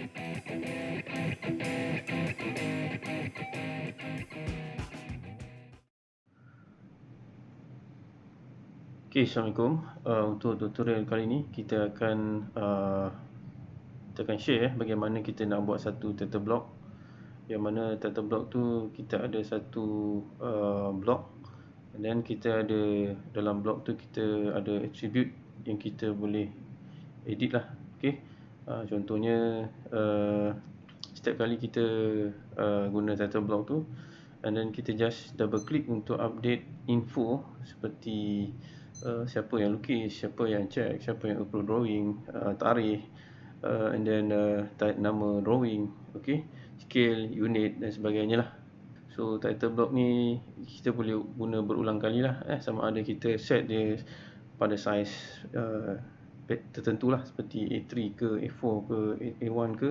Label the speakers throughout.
Speaker 1: Okay, Assalamualaikum. Untuk tutorial kali ini kita akan share bagaimana kita nak buat satu title block. Yang mana title block tu kita ada satu block, and then kita ada dalam block tu kita ada attribute yang kita boleh edit lah. Okay, contohnya setiap kali kita guna title block tu, and then kita just double click untuk update info seperti siapa yang lukis, siapa yang check, siapa yang upload drawing, tarikh, and then nama drawing, okay, scale, unit dan sebagainya lah. So title block ni kita boleh guna berulang kali lah, sama ada kita set dia pada size tertentu lah, seperti A3 ke, A4 ke, A1 ke,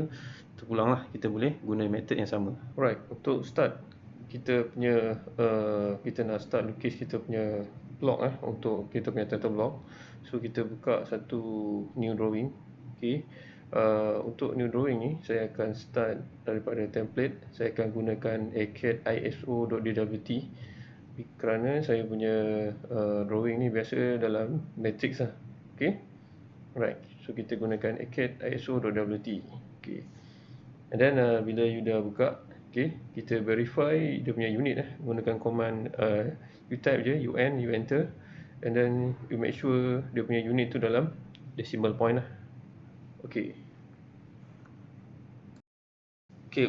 Speaker 1: terulang lah, kita boleh guna method yang sama. Alright, untuk start kita punya kita nak start lukis kita punya block untuk kita punya title block. So kita buka satu new drawing. Okay, untuk new drawing ni saya akan start daripada template. Saya akan gunakan ACAD ISO.dwt kerana saya punya drawing ni biasa dalam matrix lah. Okay, right, so kita gunakan ACAD ISO.dwt. Okay, and then bila you dah buka, okay, kita verify dia punya unit gunakan command you type je UN, you enter, and then you make sure dia punya unit tu dalam decimal point lah. Okay,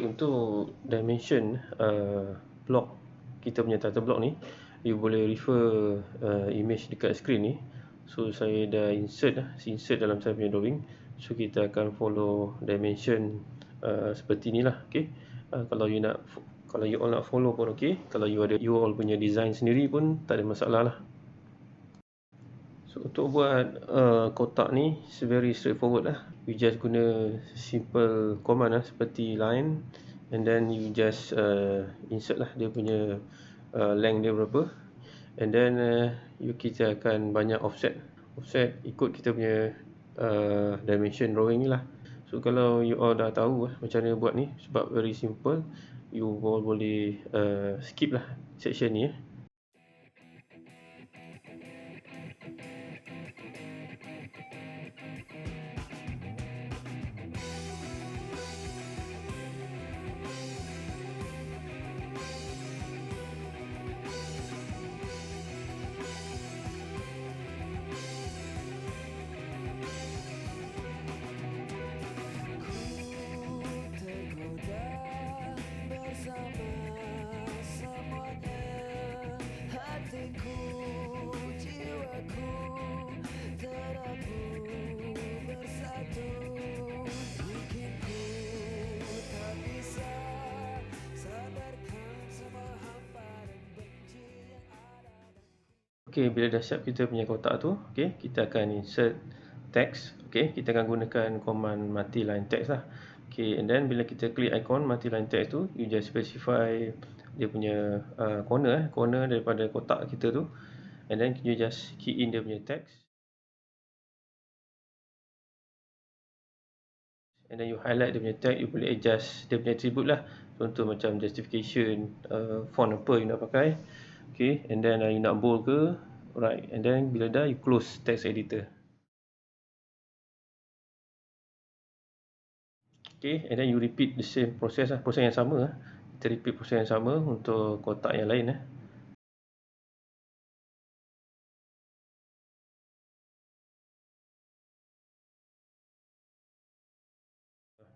Speaker 1: untuk dimension block kita punya title block ni, you boleh refer image dekat screen ni. So saya dah insert dalam saya punya drawing. So kita akan follow dimension seperti ni lah. Okay, kalau you all nak follow pun okay. Kalau you all punya design sendiri pun tak ada masalah lah. So untuk buat kotak ni very straightforward lah. You just guna simple command seperti line, and then you just insert lah dia punya length dia berapa, and then kita akan banyak offset ikut kita punya dimension drawing ni lah. So kalau you all dah tahu macam mana buat ni, sebab very simple, you all boleh skip lah section ni. Okay, bila dah siap kita punya kotak tu, okay, kita akan insert text. Okay, kita akan gunakan command multi-line text lah. Okay, and then bila kita klik icon multi-line text tu, you just specify dia punya corner daripada kotak kita tu, and then you just key in dia punya text, and then you highlight dia punya tag. You boleh adjust dia punya attribute lah. Contoh macam justification, font apa you nak pakai. Okay, and then you nak bold ke, right, and then bila dah, you close text editor. Okay, and then you repeat the same process lah, proses yang sama kita repeat proses yang sama untuk kotak yang lain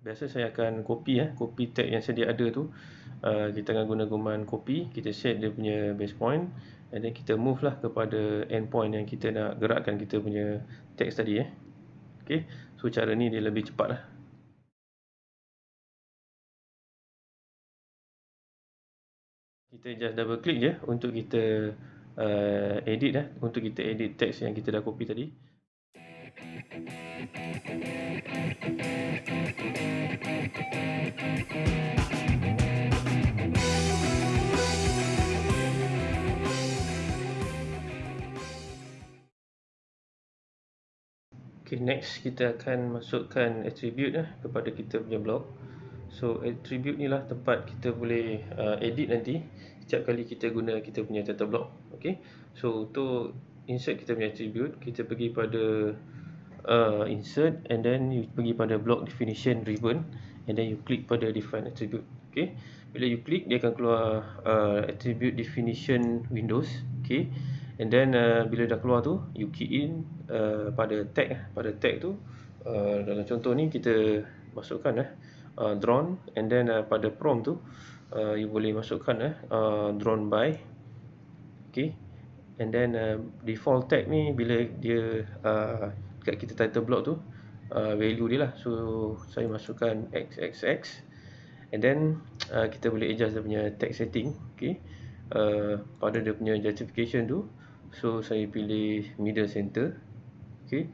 Speaker 1: Biasa saya akan copy tag yang sedia ada tu. Kita akan guna command copy, kita set dia punya base point, and then kita move lah kepada end point yang kita nak gerakkan kita punya text tadi Okay, so cara ni dia lebih cepat lah. Kita just double click je untuk kita edit untuk kita edit text yang kita dah copy tadi. Okay, next kita akan masukkan attribute kepada kita punya block. So attribute ni lah tempat kita boleh edit nanti setiap kali kita guna kita punya title block. Okay, so untuk insert kita punya attribute, kita pergi pada insert, and then you pergi pada block definition ribbon, and then you click pada define attribute. Okay, bila you click, dia akan keluar attribute definition windows. Okay, and then bila dah keluar tu, you key in pada tag tu. Dalam contoh ni kita masukkan drawn, and then pada prompt tu you boleh masukkan drawn by. Okay, and then default tag ni bila dia kat kita title block tu, value dia lah. So saya masukkan xxx, and then kita boleh adjust dia punya tag setting. Okay, pada dia punya justification tu, so saya pilih middle center. Okay,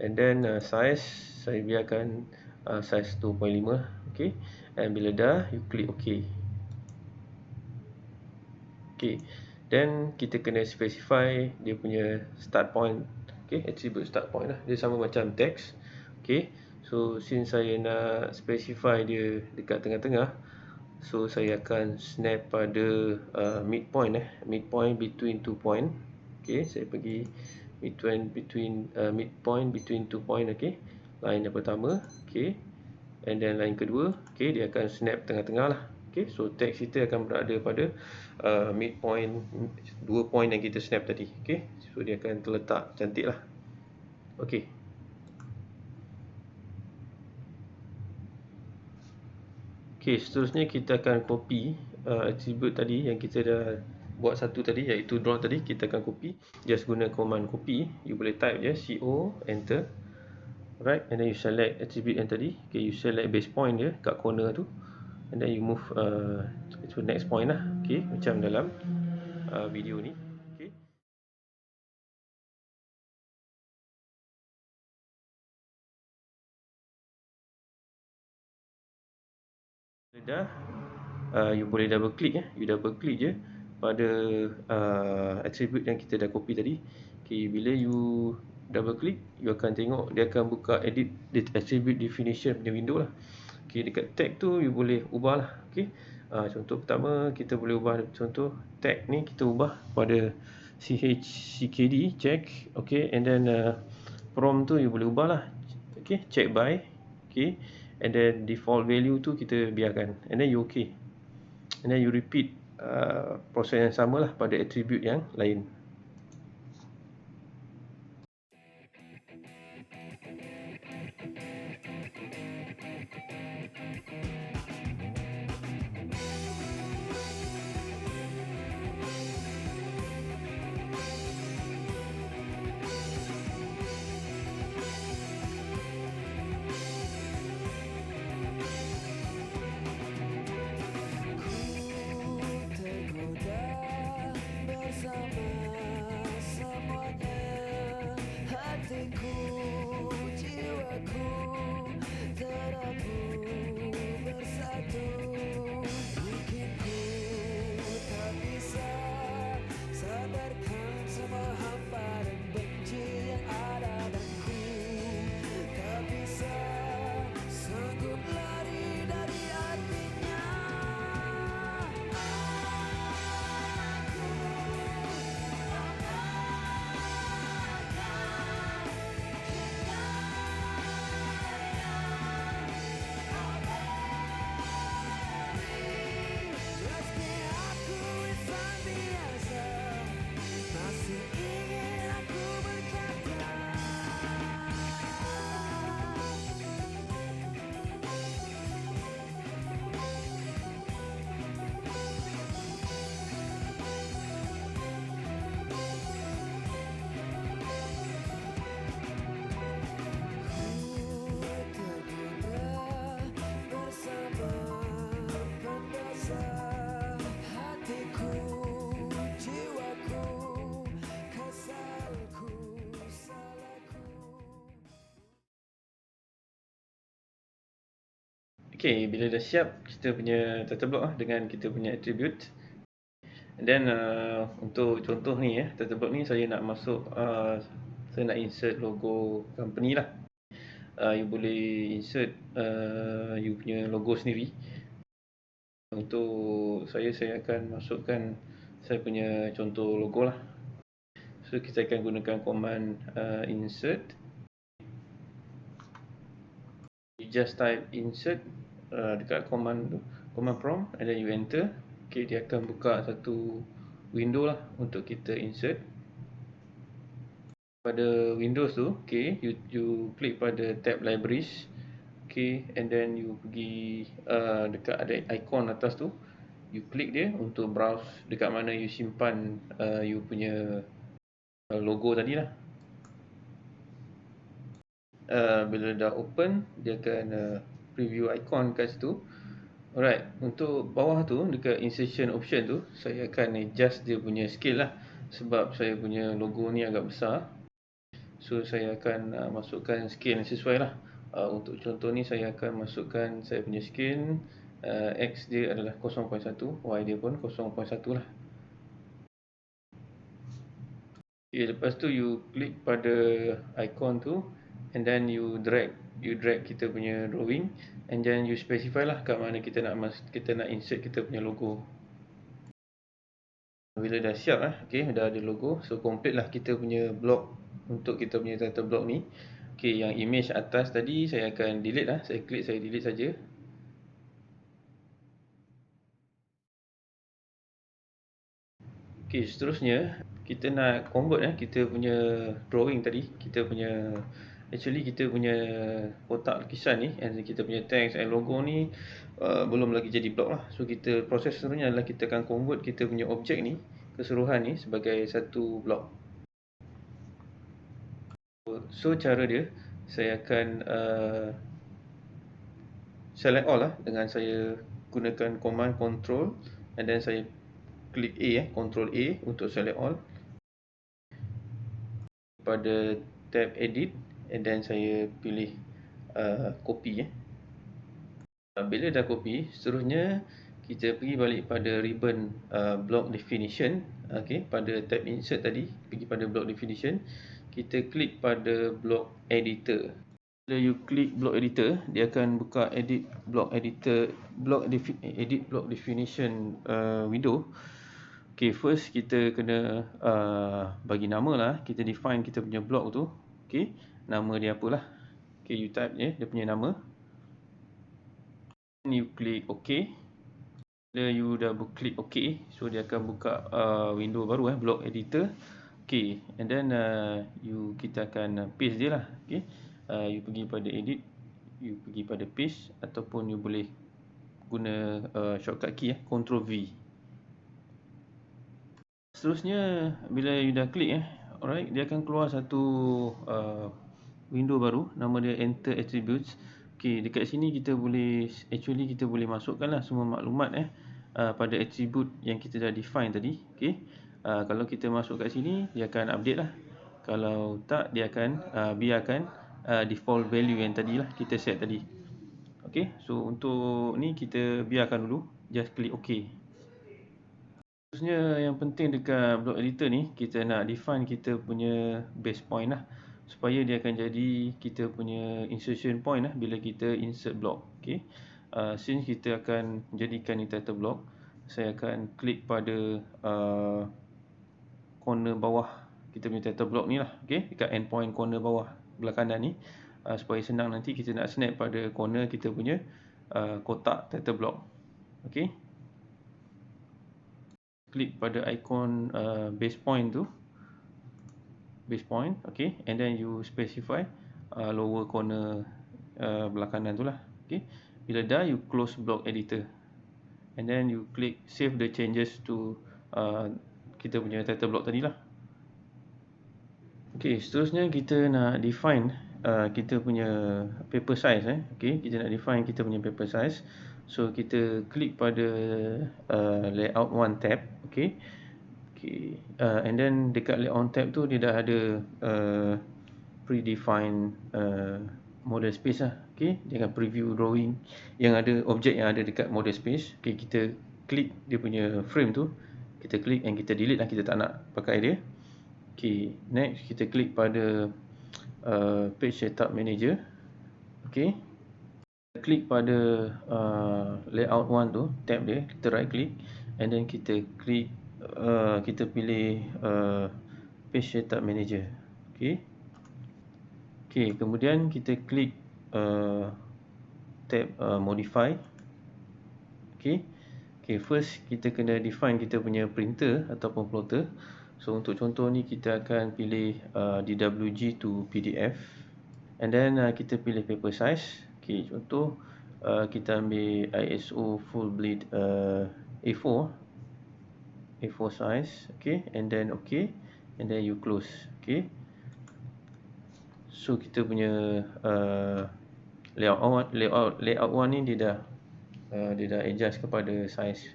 Speaker 1: and then size saya biarkan size 2.5. Okay, and bila dah, you click OK. Okay, then kita kena specify dia punya start point. Okay, attribute start point lah. Dia sama macam text. Okay, so since saya nak specify dia dekat tengah-tengah, so saya akan snap pada midpoint midpoint between 2 point. Okay, saya pergi midpoint between 2 point. Okay, line yang pertama. Okay, and then line kedua. Okay, dia akan snap tengah-tengah lah. Okay, so text kita akan berada pada midpoint 2 point yang kita snap tadi. Okay, so dia akan terletak cantik lah. Okay, okay, seterusnya kita akan copy attribute tadi yang kita dah buat satu tadi, iaitu draw tadi. Kita akan copy, just guna command copy. You boleh type je CO, enter. Right, and then you select attribute yang tadi. Okay, you select base point dia kat corner tu, and then you move to next point lah. Okay, macam dalam video ni. Okay, dah, you boleh double click you double click je pada attribute yang kita dah copy tadi. Okay, bila you double click, you akan tengok dia akan buka edit attribute definition punya window lah. Okay, dekat tag tu you boleh ubah lah. Okay, contoh pertama kita boleh ubah, contoh tag ni kita ubah pada chckd check. Okay, and then prompt tu you boleh ubah lah. Okay, check by. Okay, and then default value tu kita biarkan, and then you okay, and then you repeat proses yang sama lah pada attribute yang lain. Okay, bila dah siap kita punya title block dengan kita punya attribute, and then untuk contoh ni title block ni saya nak masuk, saya nak insert logo company lah. you boleh insert you punya logo sendiri. Untuk saya akan masukkan saya punya contoh logo lah. So kita akan gunakan command insert. You just type insert dekat command prompt and then you enter. Okay, dia akan buka satu window lah untuk kita insert. Pada Windows tu, okay, you klik pada tab libraries, okay, and then you pergi dekat ada icon atas tu, you klik dia untuk browse dekat mana you simpan you punya logo tadi lah. Bila dah open, dia akan preview icon kat situ. Alright, untuk bawah tu dekat insertion option tu, saya akan adjust dia punya scale lah, sebab saya punya logo ni agak besar. So saya akan masukkan scale yang sesuai lah. Untuk contoh ni saya akan masukkan saya punya scale, X dia adalah 0.1, Y dia pun 0.1 lah. Okay, lepas tu you klik pada icon tu and then you drag kita punya drawing and then you specify lah kat mana kita nak insert kita punya logo. Bila dah siap okay, dah ada logo, so complete lah kita punya block untuk kita punya title block ni. Okay, yang image atas tadi saya akan delete lah. Saya klik, saya delete saja. Okay, seterusnya kita nak convert kita punya drawing tadi, kita punya kotak lukisan ni and kita punya text and logo ni belum lagi jadi block lah. So kita proses seterusnya adalah kita akan convert kita punya objek ni, keseluruhan ni sebagai satu block. So cara dia, saya akan select all lah dengan saya gunakan command control and then saya klik A, control A untuk select all. Pada tab edit and then saya pilih copy. Bila dah copy, seterusnya kita pergi balik pada ribbon block definition. Okay, pada tab insert tadi, pergi pada block definition, kita klik pada block editor. Bila you klik block editor, dia akan buka edit block definition window. Okay, first kita kena bagi nama lah. Kita define kita punya block tu. Okay, nama dia apalah. Okay, you type dia punya nama. You klik OK. Bila you dah klik OK, so dia akan buka window baru block editor. Okay, and then kita akan paste dia lah. Okay, you pergi pada edit, you pergi pada paste, ataupun you boleh guna shortcut key Ctrl V. Seterusnya bila you dah klik alright, dia akan keluar satu window baru, nama dia enter attributes. Okay, dekat sini kita boleh masukkan lah semua maklumat pada attribute yang kita dah define tadi. Okay, kalau kita masuk kat sini, dia akan update lah. Kalau tak, dia akan biarkan default value yang tadi lah kita set tadi. Okay, so untuk ni kita biarkan dulu, just klik OK. Seterusnya yang penting dekat block editor ni, kita nak define kita punya base point lah, supaya dia akan jadi kita punya insertion point bila kita insert block. Okay, since kita akan jadikan ni title block, saya akan klik pada corner bawah kita punya title block ni lah. Okay, dekat endpoint corner bawah belah kanan ni, supaya senang nanti kita nak snap pada corner kita punya kotak title block. Okay, klik pada icon base point tu, okay, and then you specify lower corner belah kanan tu lah. Okay, bila dah, you close block editor and then you click save the changes to kita punya title block tadi lah. Okay, seterusnya kita nak define kita punya paper size. Okay, kita nak define kita punya paper size. So kita klik pada layout 1 tab. Okay, and then dekat layout tab tu dia dah ada predefined model space lah. Okay, dia akan preview drawing yang ada objek yang ada dekat model space. Okay, kita klik dia punya frame tu, kita klik and kita delete lah, kita tak nak pakai dia. Okay, next kita klik pada page setup manager. Okey, klik pada layout 1 tu, tab dia, kita right click and then kita klik kita pilih page setup manager. Okey. Okey, kemudian kita klik tab modify. Okey. Okey, first kita kena define kita punya printer ataupun plotter. So untuk contoh ni kita akan pilih DWG to PDF and then kita pilih paper size. Okey, contoh kita ambil ISO full bleed A4 size. Okey, and then okay, and then you close. Okey. So kita punya layout 1 ni dia dah adjust kepada size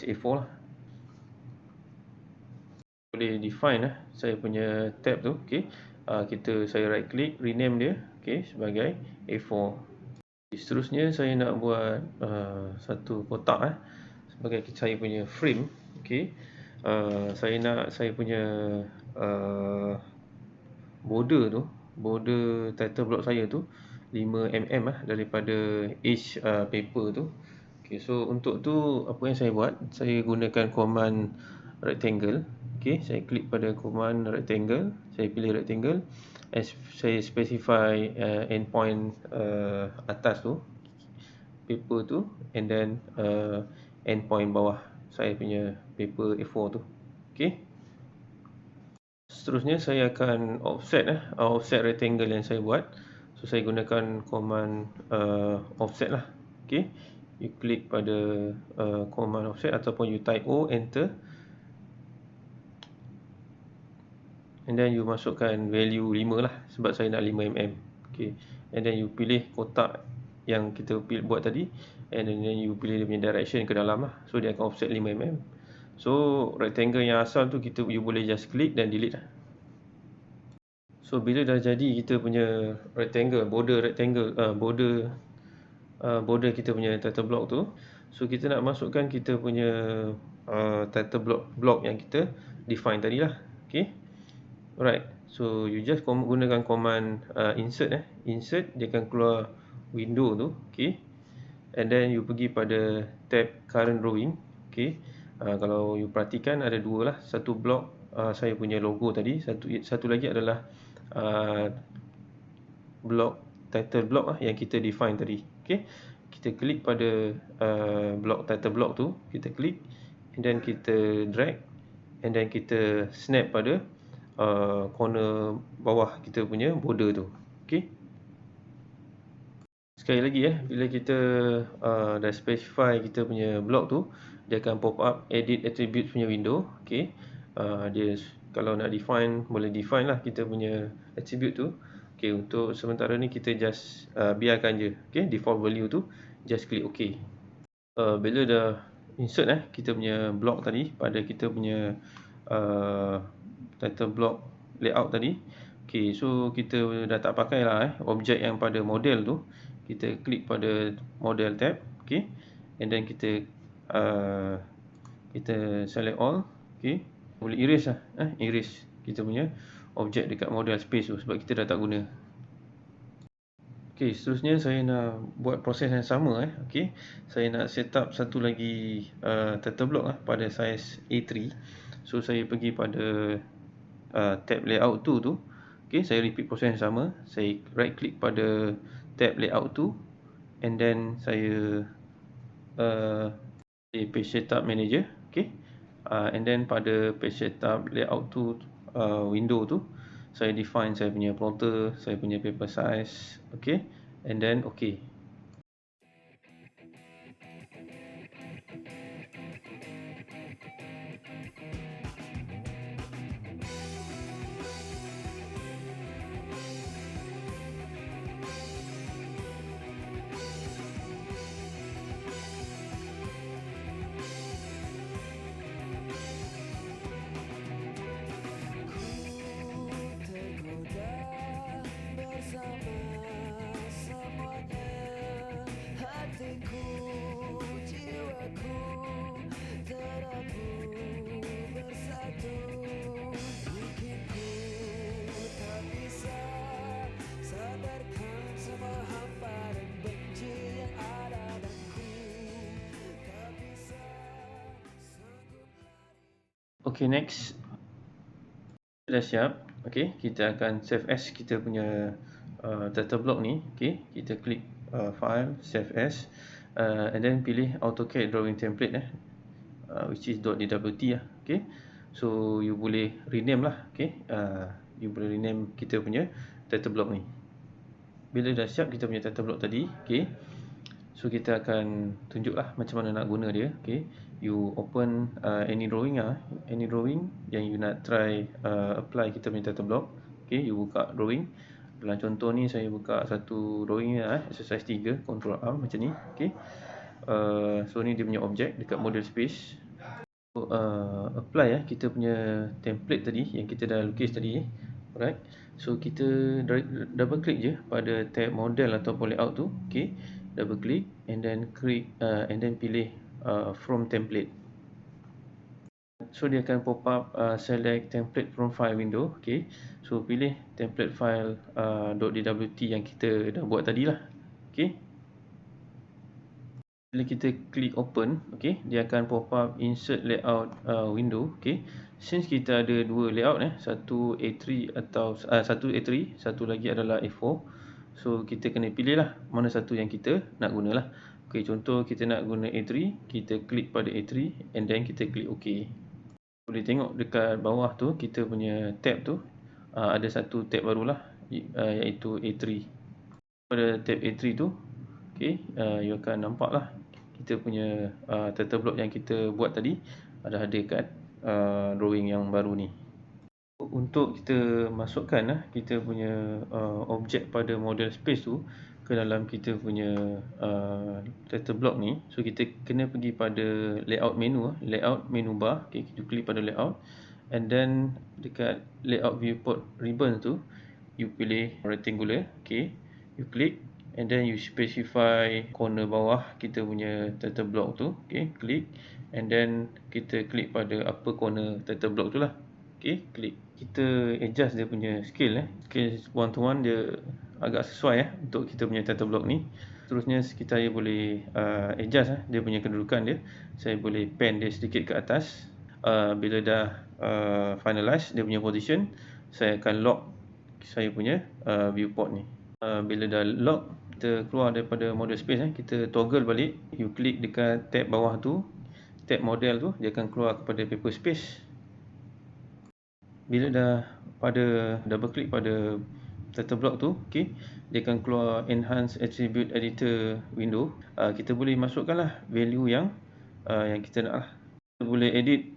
Speaker 1: A4 lah. Boleh define saya punya tab tu. Okey, saya right click, rename dia, okey, sebagai A4. Seterusnya saya nak buat satu kotak sebagai saya punya frame. Okey, saya nak saya punya border title block saya tu 5mm daripada edge paper tu. Okey, so untuk tu apa yang saya buat, saya gunakan command rectangle. Okey, saya klik pada command rectangle, saya pilih rectangle, saya specify endpoint atas tu paper tu, and then endpoint bawah saya punya paper A4 tu. Okey. Seterusnya saya akan offset rectangle yang saya buat. So saya gunakan command offset lah. Okey. You klik pada command offset ataupun you type O, enter. And then you masukkan value 5 lah sebab saya nak 5mm. Okey. And then you pilih kotak yang kita buat tadi, and then you pilih dia punya direction ke dalam lah. So dia akan offset 5mm. So rectangle yang asal tu you boleh just klik dan delete lah. So bila dah jadi kita punya rectangle, border kita punya title block tu, so kita nak masukkan kita punya title block yang kita define tadi lah. Okey. Alright. So you just gunakan command insert insert, dia akan keluar window tu. Okey. And then you pergi pada tab current drawing. Okey. Kalau you perhatikan ada dua lah. Satu block saya punya logo tadi, satu lagi adalah block title block yang kita define tadi. Okey. Kita klik pada block title block tu, kita klik and then kita drag and then kita snap pada corner bawah kita punya border tu. Okey. Sekali lagi bila kita dah specify kita punya block tu, dia akan pop up edit attributes punya window. Okey. Dia kalau nak define, boleh define lah kita punya attribute tu. Okey, untuk sementara ni kita just biarkan je. Okey, default value tu, just klik OK. Bila dah insert kita punya block tadi pada kita punya title block layout tadi. Okey, so kita dah tak pakai lah objek yang pada model tu. Kita klik pada model tab. Okey, and then kita select all. Okey, boleh erase lah, erase kita punya objek dekat model space tu sebab kita dah tak guna. Okey, seterusnya saya nak buat proses yang sama Okey, saya nak set up satu lagi title block pada size A3. So saya pergi pada tab layout 2 tu. Okey, saya repeat proses yang sama. Saya right click pada tab layout 2 and then saya page setup manager. Okey. And then pada page setup layout tu window tu, saya define saya punya plotter, saya punya paper size. Okey, and then okay. Okay, next. Dah siap. Okay, kita akan save as kita punya data block ni. Okay, kita klik file, save as, and then pilih AutoCAD drawing template which is .dwt lah. Okay, so you boleh rename lah. Okay, you boleh rename kita punya data block ni. Bila dah siap kita punya data block tadi, okay, so kita akan tunjuklah macam mana nak guna dia. Okay, you open any drawing yang you nak try apply kita punya data block. Okay, you buka drawing. Dalam contoh ni saya buka satu drawing exercise 3, control R macam ni. Okay, so ni dia punya objek dekat model space. So, apply kita punya template tadi yang kita dah lukis tadi. Alright, so kita double click je pada tab model ataupun layout tu. Okay, double click and then pilih from template. So dia akan pop up select template from file window. Okay, so pilih template file .dwt yang kita dah buat tadi lah. Okay, bila kita klik open, okay, dia akan pop up insert layout window. Okay, since kita ada dua layout satu A3 atau satu A3, satu lagi adalah A4, so kita kena pilih lah mana satu yang kita nak guna lah. Okay, contoh kita nak guna A3, kita klik pada A3 and then kita klik OK. Boleh tengok dekat bawah tu kita punya tab tu ada satu tab barulah, iaitu A3. Pada tab A3 tu, okay, you akan nampak lah kita punya data block yang kita buat tadi ada kat drawing yang baru ni. Untuk kita masukkan kita punya objek pada model space tu ke dalam kita punya data block ni, so kita kena pergi pada layout menu bar. Okay, kita klik pada layout and then dekat layout viewport ribbon tu you pilih rectangular. Okay, you klik and then you specify corner bawah kita punya data block tu. Okay, klik and then kita klik pada upper corner data block tu lah. Okay, klik. Kita adjust dia punya scale scale 1 to 1 dia agak sesuai untuk kita punya data block ni. Seterusnya saya boleh adjust dia punya kedudukan dia. Saya boleh pan dia sedikit ke atas. Bila dah finalize dia punya position, saya akan lock saya punya viewport ni. Bila dah lock, kita keluar daripada model space kita toggle balik. You klik dekat tab bawah tu, tab model tu, dia akan keluar kepada paper space. Bila dah double click pada data block tu, okay, dia akan keluar enhance attribute editor window. Kita boleh masukkanlah value yang kita nak lah. Kita boleh edit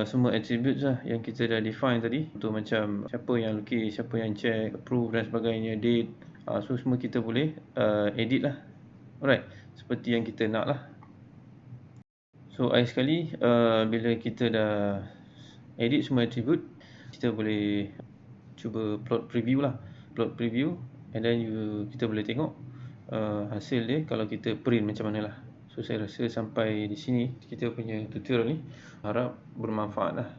Speaker 1: semua attributes lah yang kita dah define tadi. Untuk macam siapa yang lukis, siapa yang check, approve dan sebagainya, date. So semua kita boleh edit lah. Alright, seperti yang kita nak lah. So akhir sekali bila kita dah edit semua attribute, kita boleh cuba plot preview lah. Plot preview and then kita boleh tengok hasil dia kalau kita print macam mana lah. So saya rasa sampai di sini kita punya tutorial ni, harap bermanfaat lah.